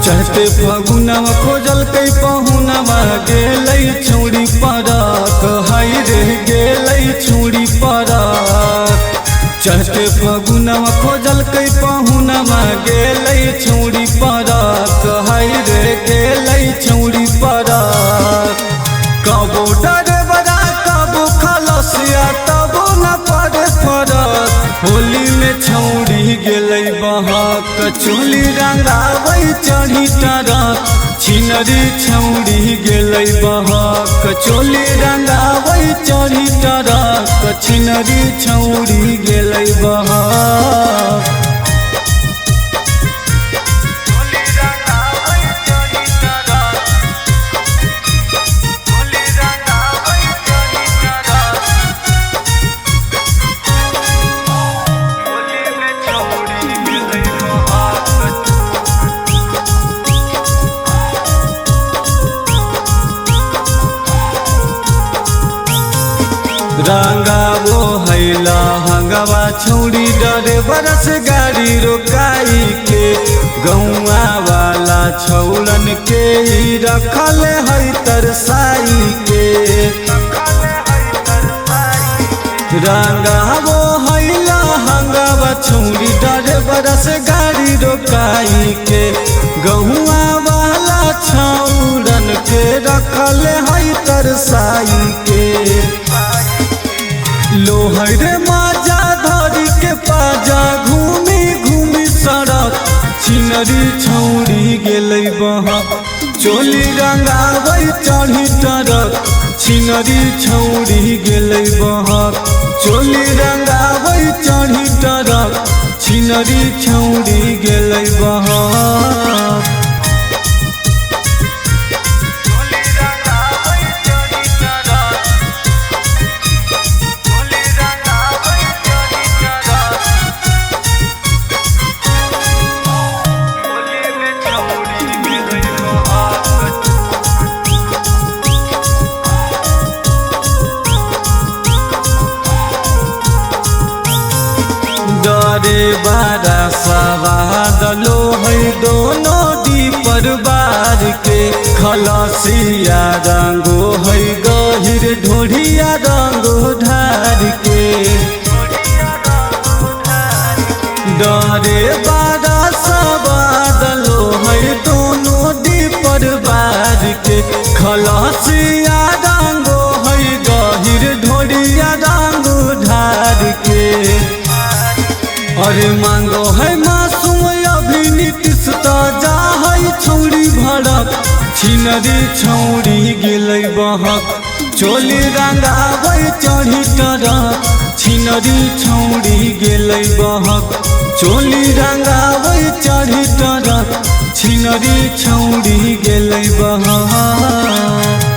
चढ़ते फगुनवा खोजल कई पहुनवा गेलै छौड़ी परक हाय रे गेलै छौड़ी परक। चढ़ते फगुनवा खोजल कई पहुनवा गेलै छौड़ी परक हाय रे गेलै छौड़ी परक। कबो डरबरा कबो खलसिया तबो न पड़े फरक। होली में छौड़ी गेलै बहक चोली रंगाबै चढ़ी टरक। छिनरी छौड़ी गेलै बहक चोली रंगाबै चढ़ी टरक। छिनरी छौड़ी गेलै बहक। रंगावो हैला हंगावा छौड़ी डरे बरस गाड़ी रोकाई के। गौआ वाला छौड़न के रखल है तरसाई के। रंगावो हैला हंगावा छौड़ी डरे बरस गाड़ी रोकाई के। गौआ वाला छौड़न के रखल है तरसाई के। लोहर माजा धरी के पाजा घूमी घूमी सड़क। छिनरी छौड़ी गेलै बहक चोली रंगाबै चढ़ी टरक। छिनरी छौड़ी गेलै बहक चोली रंगाबै चढ़ी टरक। छिनरी छौड़ी गेलै बहक। डरे बारा सवाद लो है दोनों दी परबार के। खलसिया रंगो है गहिर ढोढ़िया रंगो ढार के। डरे बारा सवाद लो है दोनों दी परबार के। खलसिया रंगो है गहिर ढोढ़िया रंगो ढार के। अरे मांगो है मासूम अभी नीतीश ताजा है छौड़ी भड़क। छिनरी छौड़ी गेलै बहक चोली रंगाबै चढ़ी टरक। छिनरी छौड़ी गेलै बहक चोली रंगाबै चढ़ी टरक। छिनरी छौड़ी गेलै बहक।